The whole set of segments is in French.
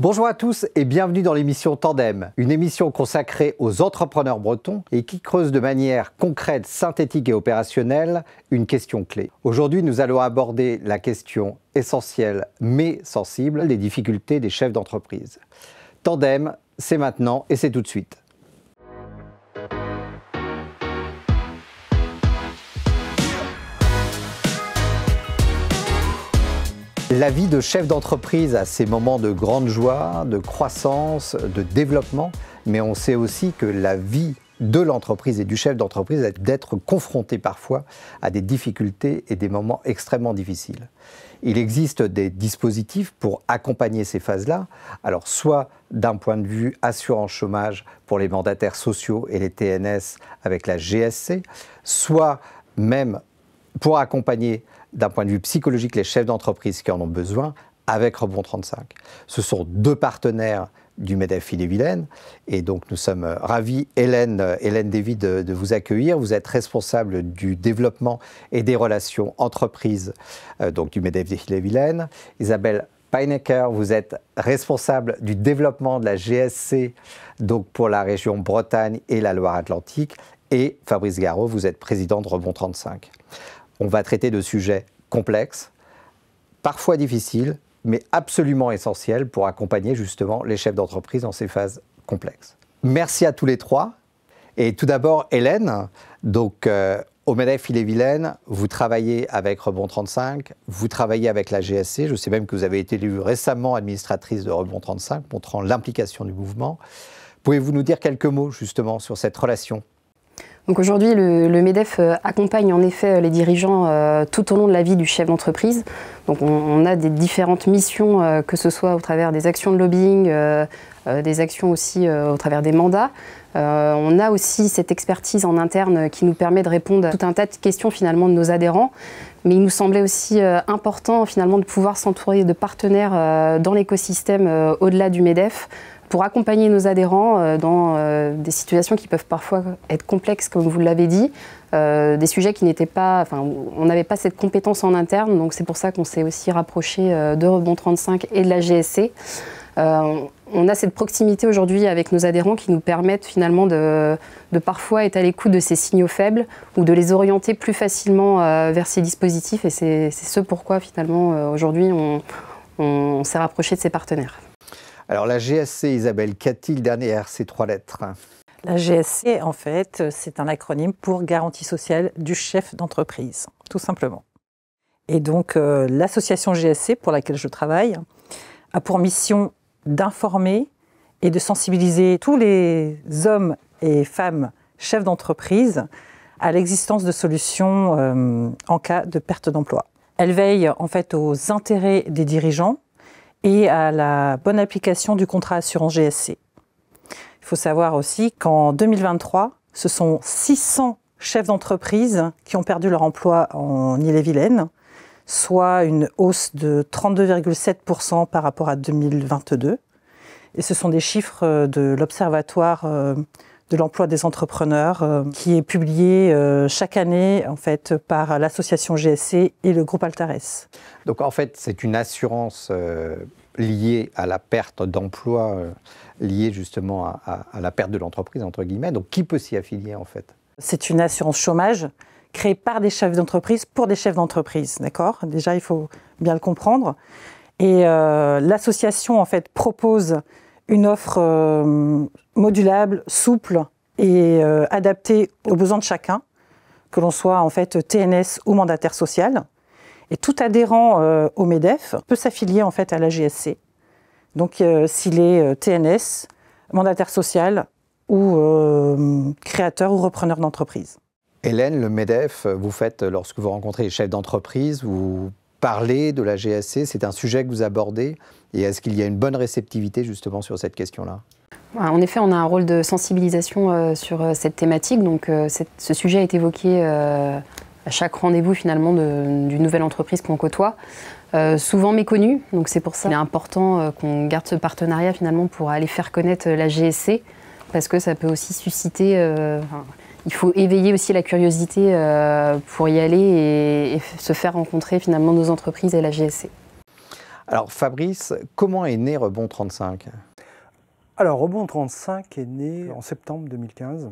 Bonjour à tous et bienvenue dans l'émission Tandem, une émission consacrée aux entrepreneurs bretons et qui creuse de manière concrète, synthétique et opérationnelle une question clé. Aujourd'hui, nous allons aborder la question essentielle mais sensible des difficultés des chefs d'entreprise. Tandem, c'est maintenant et c'est tout de suite. La vie de chef d'entreprise a ses moments de grande joie, de croissance, de développement, mais on sait aussi que la vie de l'entreprise et du chef d'entreprise est d'être confronté parfois à des difficultés et des moments extrêmement difficiles. Il existe des dispositifs pour accompagner ces phases-là, alors soit d'un point de vue assurance chômage pour les mandataires sociaux et les TNS avec la GSC, soit même pour accompagner d'un point de vue psychologique les chefs d'entreprise qui en ont besoin avec Rebond 35. Ce sont deux partenaires du MEDEF Ille-et-Vilaine et donc nous sommes ravis, Hélène Davy, de vous accueillir. Vous êtes responsable du développement et des relations entreprises donc du MEDEF Ille-et-Vilaine. Isabelle Peinecker, vous êtes responsable du développement de la GSC donc pour la région Bretagne et la Loire-Atlantique. Et Fabrice Garot, vous êtes président de Rebond 35. On va traiter de sujets complexes, parfois difficiles, mais absolument essentiels pour accompagner justement les chefs d'entreprise dans ces phases complexes. Merci à tous les trois. Et tout d'abord, Hélène, donc au MEDEF Ille-et-Vilaine, vous travaillez avec Rebond 35, vous travaillez avec la GSC. Je sais même que vous avez été élue récemment administratrice de Rebond 35, montrant l'implication du mouvement. Pouvez-vous nous dire quelques mots justement sur cette relation ? Donc aujourd'hui, le MEDEF accompagne en effet les dirigeants tout au long de la vie du chef d'entreprise. Donc on a des différentes missions, que ce soit au travers des actions de lobbying, des actions aussi au travers des mandats. On a aussi cette expertise en interne qui nous permet de répondre à tout un tas de questions finalement de nos adhérents. Mais il nous semblait aussi important finalement de pouvoir s'entourer de partenaires dans l'écosystème au-delà du MEDEF, pour accompagner nos adhérents dans des situations qui peuvent parfois être complexes, comme vous l'avez dit, des sujets qui n'étaient pas, enfin, on n'avait pas cette compétence en interne, donc c'est pour ça qu'on s'est aussi rapproché de Rebond 35 et de la GSC. On a cette proximité aujourd'hui avec nos adhérents qui nous permettent finalement de parfois être à l'écoute de ces signaux faibles ou de les orienter plus facilement vers ces dispositifs, et c'est ce pourquoi finalement aujourd'hui on s'est rapproché de ces partenaires. Alors la GSC, Isabelle, qu'a-t-il derrière ces trois lettres ? La GSC, en fait, c'est un acronyme pour Garantie sociale du chef d'entreprise, tout simplement. Et donc l'association GSC, pour laquelle je travaille, a pour mission d'informer et de sensibiliser tous les hommes et femmes chefs d'entreprise à l'existence de solutions en cas de perte d'emploi. Elle veille en fait aux intérêts des dirigeants et à la bonne application du contrat assurance GSC. Il faut savoir aussi qu'en 2023, ce sont 600 chefs d'entreprise qui ont perdu leur emploi en Ille-et-Vilaine, soit une hausse de 32,7% par rapport à 2022. Et ce sont des chiffres de l'Observatoire de l'emploi des entrepreneurs qui est publié chaque année en fait, par l'association GSC et le groupe Altares. Donc en fait, c'est une assurance liée à la perte d'emploi, liée justement à la perte de l'entreprise, entre guillemets. Donc qui peut s'y affilier en fait ? C'est une assurance chômage créée par des chefs d'entreprise pour des chefs d'entreprise, d'accord ? Déjà, il faut bien le comprendre. Et l'association en fait propose une offre modulable, souple et adaptée aux besoins de chacun, que l'on soit en fait TNS ou mandataire social. Et tout adhérent au MEDEF peut s'affilier en fait à la GSC. Donc s'il est TNS, mandataire social ou créateur ou repreneur d'entreprise. Hélène, le MEDEF, vous faites, lorsque vous rencontrez les chefs d'entreprise, vous parlez de la GSC, c'est un sujet que vous abordez. Et est-ce qu'il y a une bonne réceptivité justement sur cette question-là ? En effet, on a un rôle de sensibilisation sur cette thématique. Donc, ce sujet est évoqué à chaque rendez-vous finalement d'une nouvelle entreprise qu'on côtoie. Souvent méconnu, donc c'est pour ça qu'il est important qu'on garde ce partenariat finalement pour aller faire connaître la GSC, parce que ça peut aussi susciter... il faut éveiller aussi la curiosité pour y aller et se faire rencontrer finalement nos entreprises et la GSC. Alors Fabrice, comment est né Rebond 35 ? Alors Rebond 35 est né en septembre 2015,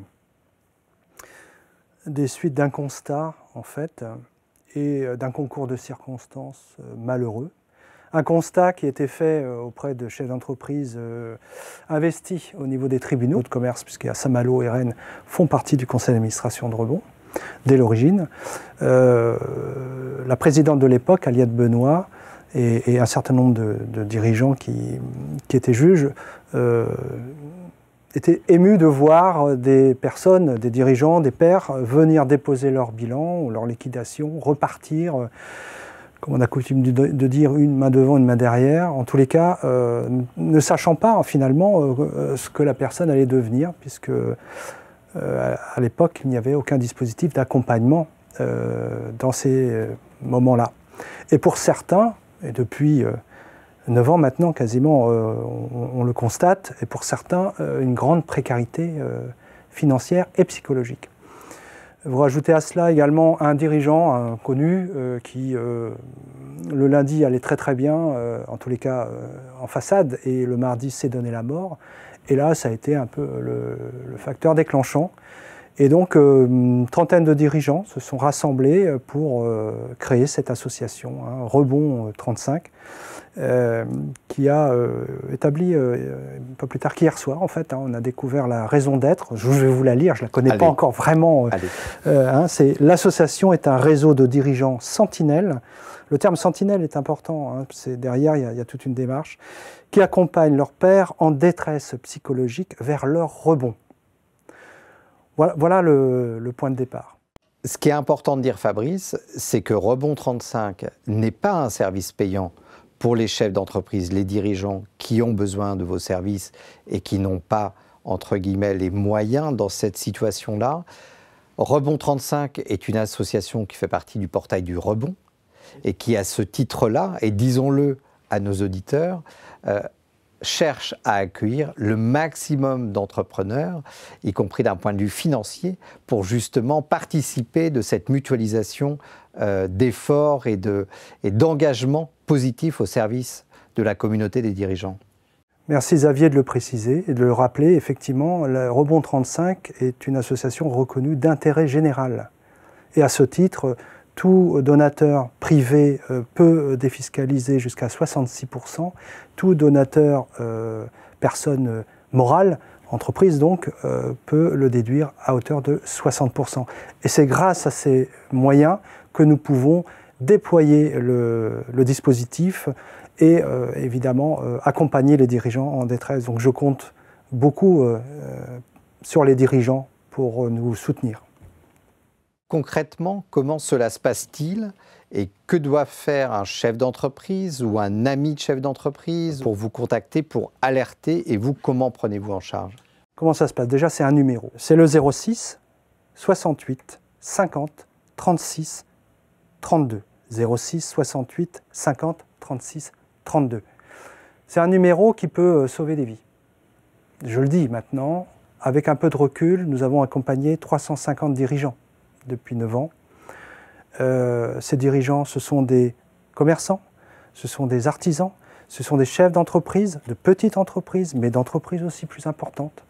des suites d'un constat en fait, et d'un concours de circonstances malheureux. Un constat qui a été fait auprès de chefs d'entreprise investis au niveau des tribunaux de commerce, puisqu'il y a Saint-Malo et Rennes font partie du conseil d'administration de Rebond dès l'origine. La présidente de l'époque, Aliette Benoît, et un certain nombre de dirigeants qui étaient juges étaient émus de voir des personnes, des dirigeants, des pairs venir déposer leur bilan ou leur liquidation, repartir, comme on a coutume de dire, une main devant, une main derrière, en tous les cas, ne sachant pas finalement ce que la personne allait devenir, puisque à l'époque, il n'y avait aucun dispositif d'accompagnement dans ces moments-là. Et pour certains, et depuis 9 ans maintenant quasiment, on le constate, et pour certains, une grande précarité financière et psychologique. Vous rajoutez à cela également un dirigeant connu qui, le lundi, allait très très bien, en tous les cas en façade, et le mardi s'est donné la mort. Et là, ça a été un peu le facteur déclenchant. Et donc, une trentaine de dirigeants se sont rassemblés pour créer cette association, hein, Rebond 35, qui a établi, pas plus tard qu'hier soir, en fait, hein, on a découvert la raison d'être. Je vais vous la lire, je ne la connais pas encore vraiment. L'association est un réseau de dirigeants sentinelles. Le terme sentinelle est important, hein, derrière, il y a toute une démarche, qui accompagnent leurs pairs en détresse psychologique vers leur rebond. Voilà le point de départ. Ce qui est important de dire, Fabrice, c'est que Rebond 35 n'est pas un service payant pour les chefs d'entreprise, les dirigeants qui ont besoin de vos services et qui n'ont pas, entre guillemets, les moyens dans cette situation-là. Rebond 35 est une association qui fait partie du portail du Rebond et qui, à ce titre-là, et disons-le à nos auditeurs, cherche à accueillir le maximum d'entrepreneurs, y compris d'un point de vue financier, pour justement participer de cette mutualisation d'efforts et d'engagement positif au service de la communauté des dirigeants. Merci Xavier de le préciser et de le rappeler. Effectivement, le Rebond 35 est une association reconnue d'intérêt général. Et à ce titre, tout donateur privé peut défiscaliser jusqu'à 66%. Tout donateur, personne morale, entreprise donc, peut le déduire à hauteur de 60%. Et c'est grâce à ces moyens que nous pouvons déployer le dispositif et évidemment accompagner les dirigeants en détresse. Donc je compte beaucoup sur les dirigeants pour nous soutenir. Concrètement, comment cela se passe-t-il et que doit faire un chef d'entreprise ou un ami de chef d'entreprise pour vous contacter, pour alerter, et vous, comment prenez-vous en charge? Comment ça se passe? Déjà, c'est un numéro. C'est le 06 68 50 36 32. 06 68 50 36 32. C'est un numéro qui peut sauver des vies. Je le dis maintenant, avec un peu de recul, nous avons accompagné 350 dirigeants depuis 9 ans. Ces dirigeants, ce sont des commerçants, ce sont des artisans, ce sont des chefs d'entreprise, de petites entreprises, mais d'entreprises aussi plus importantes.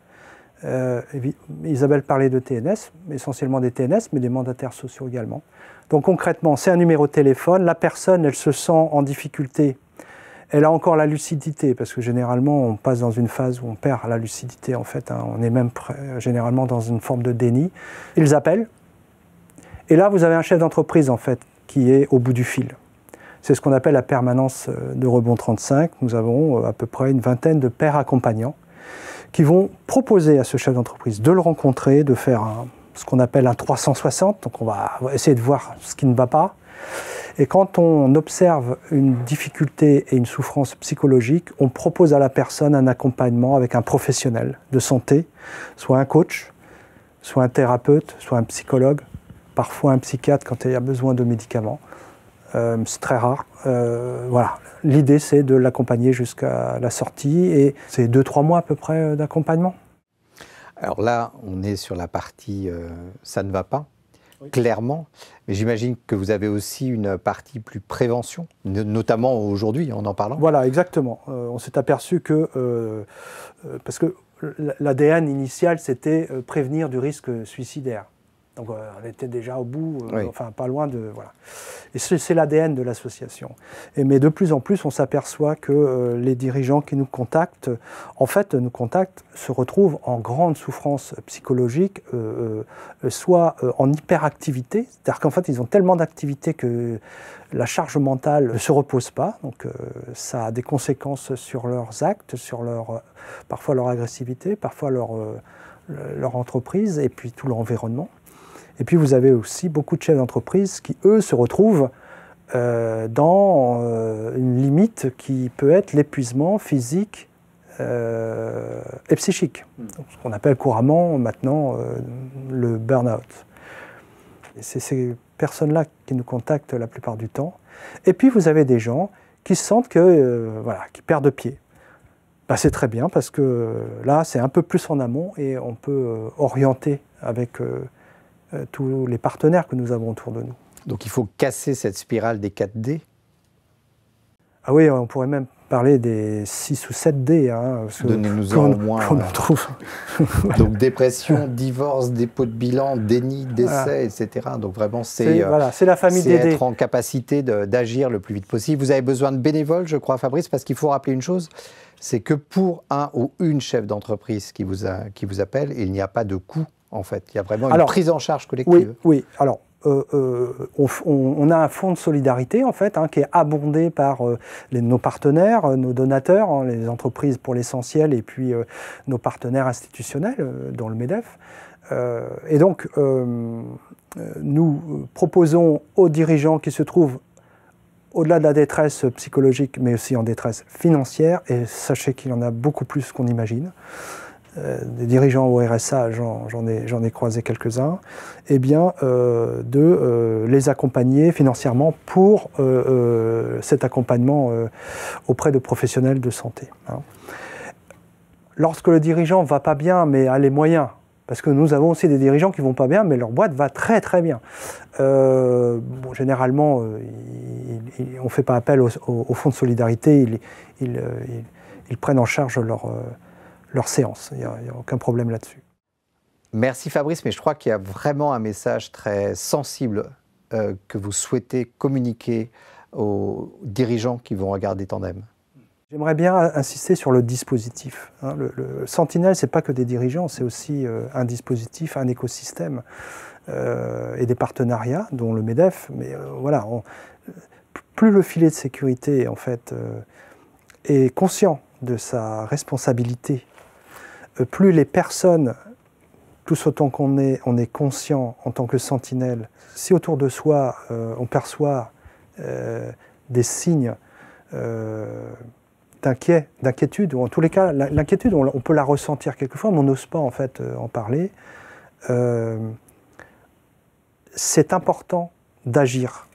Isabelle parlait de TNS, essentiellement des TNS, mais des mandataires sociaux également. Donc concrètement, c'est un numéro de téléphone. La personne, elle se sent en difficulté. Elle a encore la lucidité, parce que généralement, on passe dans une phase où on perd la lucidité, en fait. Hein, on est même généralement dans une forme de déni. Ils appellent. Et là, vous avez un chef d'entreprise, en fait, qui est au bout du fil. C'est ce qu'on appelle la permanence de Rebond 35. Nous avons à peu près une vingtaine de pairs accompagnants qui vont proposer à ce chef d'entreprise de le rencontrer, de faire ce qu'on appelle un 360. Donc on va essayer de voir ce qui ne va pas. Et quand on observe une difficulté et une souffrance psychologique, on propose à la personne un accompagnement avec un professionnel de santé, soit un coach, soit un thérapeute, soit un psychologue, parfois un psychiatre quand il y a besoin de médicaments. C'est très rare. Voilà. L'idée, c'est de l'accompagner jusqu'à la sortie et c'est 2-3 mois à peu près d'accompagnement. Alors là, on est sur la partie ça ne va pas. clairement. Mais j'imagine que vous avez aussi une partie plus prévention, notamment aujourd'hui, en parlant. Voilà, exactement. On s'est aperçu que, parce que l'ADN initial, c'était prévenir du risque suicidaire. Donc on était déjà au bout, enfin pas loin de... Voilà. Et c'est l'ADN de l'association. Mais de plus en plus, on s'aperçoit que les dirigeants qui nous contactent, se retrouvent en grande souffrance psychologique, soit en hyperactivité, c'est-à-dire qu'en fait, ils ont tellement d'activité que la charge mentale ne se repose pas. Donc ça a des conséquences sur leurs actes, sur parfois leur agressivité, parfois leur entreprise et puis tout l'environnement. Et puis vous avez aussi beaucoup de chefs d'entreprise qui, eux, se retrouvent dans une limite qui peut être l'épuisement physique et psychique. Donc, ce qu'on appelle couramment maintenant le burn-out. C'est ces personnes-là qui nous contactent la plupart du temps. Et puis vous avez des gens qui sentent qui perdent pied. Ben, c'est très bien parce que là, c'est un peu plus en amont et on peut orienter avec tous les partenaires que nous avons autour de nous. Donc il faut casser cette spirale des 4D. Ah oui, on pourrait même parler des 6 ou 7D. Donnez-nous-en au moins. Qu'on en trouve. Donc dépression, divorce, dépôt de bilan, déni, décès, etc. Donc vraiment, c'est la famille des D. Être en capacité d'agir le plus vite possible. Vous avez besoin de bénévoles, je crois, Fabrice, parce qu'il faut rappeler une chose, c'est que pour un ou une chef d'entreprise qui vous appelle, il n'y a pas de coût. En fait, il y a vraiment une prise en charge collective. Oui. Alors, on a un fonds de solidarité, en fait, qui est abondé par nos partenaires, nos donateurs, les entreprises pour l'essentiel, et puis nos partenaires institutionnels, dont le MEDEF. Et donc, nous proposons aux dirigeants qui se trouvent au-delà de la détresse psychologique, mais aussi en détresse financière, et sachez qu'il y en a beaucoup plus qu'on imagine, des dirigeants au RSA, j'en ai croisé quelques-uns, eh bien, de les accompagner financièrement pour cet accompagnement auprès de professionnels de santé. Lorsque le dirigeant ne va pas bien, mais a les moyens, parce que nous avons aussi des dirigeants qui ne vont pas bien, mais leur boîte va très très bien. Généralement, on ne fait pas appel au fonds de solidarité, ils prennent en charge leur séance. Il n'y a aucun problème là-dessus. Merci Fabrice, mais je crois qu'il y a vraiment un message très sensible que vous souhaitez communiquer aux dirigeants qui vont regarder Tandem. J'aimerais bien insister sur le dispositif. Le Sentinelle, ce n'est pas que des dirigeants, c'est aussi un dispositif, un écosystème et des partenariats, dont le MEDEF. Mais plus le filet de sécurité en fait, est conscient de sa responsabilité, plus les personnes, tous autant qu'on est, on est conscient en tant que sentinelle, si autour de soi on perçoit des signes d'inquiétude, ou en tous les cas, l'inquiétude, on peut la ressentir quelquefois, mais on n'ose pas en fait en parler, c'est important d'agir.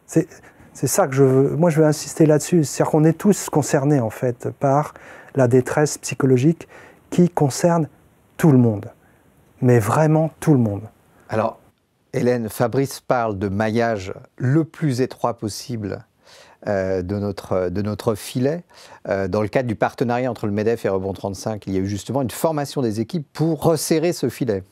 C'est ça que je veux insister là-dessus, c'est-à-dire qu'on est tous concernés en fait par la détresse psychologique qui concerne tout le monde, mais vraiment tout le monde. Alors, Hélène, Fabrice parle de maillage le plus étroit possible de notre filet. Dans le cadre du partenariat entre le MEDEF et Rebond 35, il y a eu justement une formation des équipes pour resserrer ce filet.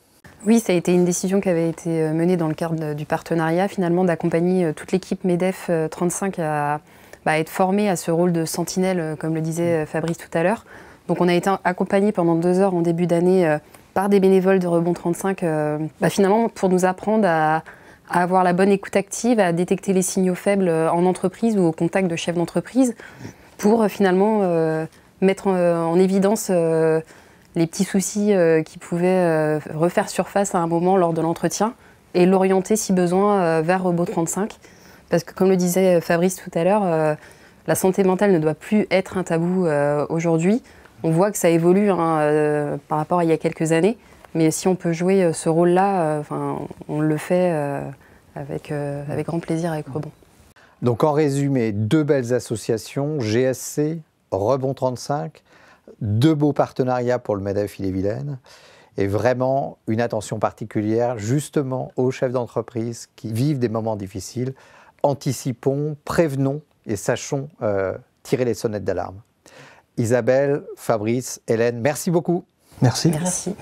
Oui, ça a été une décision qui avait été menée dans le cadre du partenariat, finalement, d'accompagner toute l'équipe MEDEF 35 à être formée à ce rôle de sentinelle, comme le disait Fabrice tout à l'heure. Donc on a été accompagnés pendant 2 heures en début d'année par des bénévoles de Rebond 35, finalement pour nous apprendre à avoir la bonne écoute active, à détecter les signaux faibles en entreprise ou au contact de chefs d'entreprise, pour finalement mettre en évidence les petits soucis qui pouvaient refaire surface à un moment lors de l'entretien et l'orienter si besoin vers Rebond 35. Parce que comme le disait Fabrice tout à l'heure, la santé mentale ne doit plus être un tabou aujourd'hui. On voit que ça évolue par rapport à il y a quelques années, mais si on peut jouer ce rôle-là, on le fait avec grand plaisir avec Rebond. Donc en résumé, 2 belles associations, GSC, Rebond 35, 2 beaux partenariats pour le MEDEF Ille-et-Vilaine. et vraiment une attention particulière justement aux chefs d'entreprise qui vivent des moments difficiles. Anticipons, prévenons et sachons tirer les sonnettes d'alarme. Isabelle, Fabrice, Hélène, merci beaucoup. Merci. Merci.